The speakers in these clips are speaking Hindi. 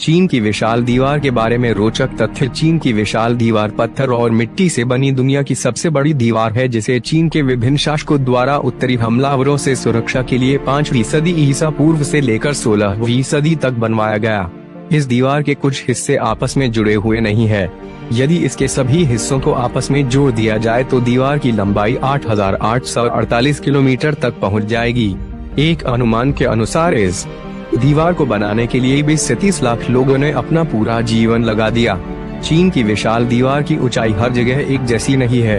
चीन की विशाल दीवार के बारे में रोचक तथ्य। चीन की विशाल दीवार पत्थर और मिट्टी से बनी दुनिया की सबसे बड़ी दीवार है, जिसे चीन के विभिन्न शासकों द्वारा उत्तरी हमलावरों से सुरक्षा के लिए 5वीं सदी ईसा पूर्व से लेकर 16वीं सदी तक बनवाया गया। इस दीवार के कुछ हिस्से आपस में जुड़े हुए नहीं है। यदि इसके सभी हिस्सों को आपस में जोड़ दिया जाए तो दीवार की लंबाई 8,848 किलोमीटर तक पहुंच जाएगी। एक अनुमान के अनुसार इस दीवार को बनाने के लिए 20 से 30 लाख लोगों ने अपना पूरा जीवन लगा दिया। चीन की विशाल दीवार की ऊंचाई हर जगह एक जैसी नहीं है।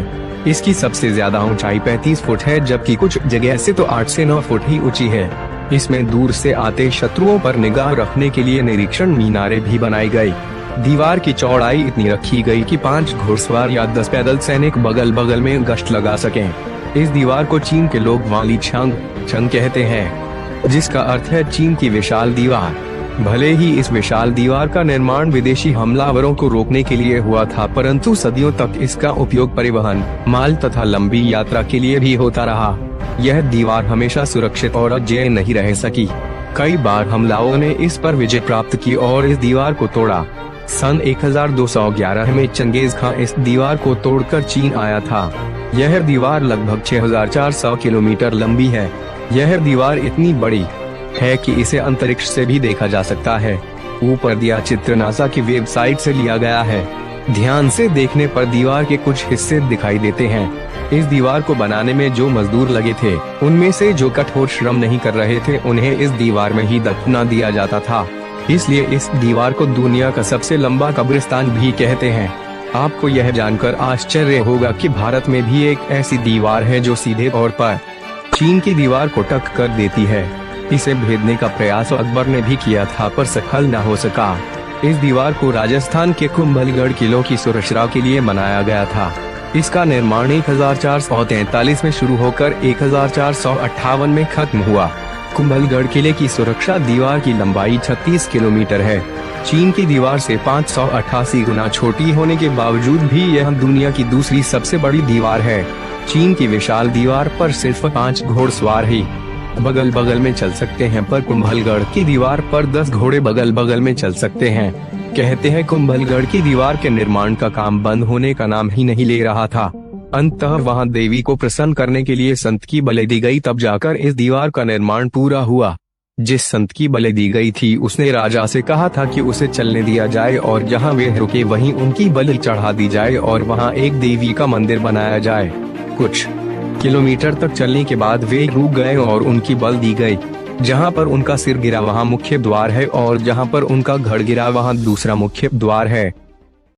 इसकी सबसे ज्यादा ऊंचाई 35 फुट है, जबकि कुछ जगह से तो 8 से 9 फुट ही ऊंची है। इसमें दूर से आते शत्रुओं पर निगाह रखने के लिए निरीक्षण मीनारे भी बनाई गई। दीवार की चौड़ाई इतनी रखी गई कि 5 घुड़सवार या 10 पैदल सैनिक बगल बगल में गश्त लगा सकें। इस दीवार को चीन के लोग वाली छंग कहते हैं, जिसका अर्थ है चीन की विशाल दीवार। भले ही इस विशाल दीवार का निर्माण विदेशी हमलावरों को रोकने के लिए हुआ था, परंतु सदियों तक इसका उपयोग परिवहन, माल तथा लंबी यात्रा के लिए भी होता रहा। यह दीवार हमेशा सुरक्षित और अजेय नहीं रह सकी। कई बार हमलावरों ने इस पर विजय प्राप्त की और इस दीवार को तोड़ा। सन 1211 में चंगेज खां इस दीवार को तोड़कर चीन आया था। यह दीवार लगभग 6400 किलोमीटर लंबी है। यह दीवार इतनी बड़ी है कि इसे अंतरिक्ष से भी देखा जा सकता है। ऊपर दिया चित्र नासा की वेबसाइट से लिया गया है। ध्यान से देखने पर दीवार के कुछ हिस्से दिखाई देते हैं। इस दीवार को बनाने में जो मजदूर लगे थे, उनमें से जो कठोर श्रम नहीं कर रहे थे, उन्हें इस दीवार में ही दफना दिया जाता था। इसलिए इस दीवार को दुनिया का सबसे लंबा कब्रिस्तान भी कहते हैं। आपको यह जानकर आश्चर्य होगा कि भारत में भी एक ऐसी दीवार है जो सीधे तौर पर चीन की दीवार को टक कर देती है। इसे भेदने का प्रयास अकबर ने भी किया था, पर सफल न हो सका। इस दीवार को राजस्थान के कुंभलगढ़ किलों की सुरक्षा के लिए बनाया गया था। इसका निर्माण 1443 में शुरू होकर 1458 में खत्म हुआ। कुंभलगढ़ किले की सुरक्षा दीवार की लंबाई 36 किलोमीटर है। चीन की दीवार से 588 गुना छोटी होने के बावजूद भी यह दुनिया की दूसरी सबसे बड़ी दीवार है। चीन की विशाल दीवार पर सिर्फ 5 घोड़सवार ही बगल बगल में चल सकते हैं, पर कुंभलगढ़ की दीवार पर 10 घोड़े बगल बगल में चल सकते हैं। कहते हैं कुंभलगढ़ की दीवार के निर्माण का काम बंद होने का नाम ही नहीं ले रहा था। अंततः वहां देवी को प्रसन्न करने के लिए संत की बलि दी गई, तब जाकर इस दीवार का निर्माण पूरा हुआ। जिस संत की बलि दी गई थी, उसने राजा से कहा था कि उसे चलने दिया जाए और जहां वे रुके वहीं उनकी बलि चढ़ा दी जाए और वहां एक देवी का मंदिर बनाया जाए। कुछ किलोमीटर तक चलने के बाद वे रुक गए और उनकी बलि दी गई। जहां पर उनका सिर गिरा वहां मुख्य द्वार है और जहां पर उनका धड़ गिरा वहां दूसरा मुख्य द्वार है।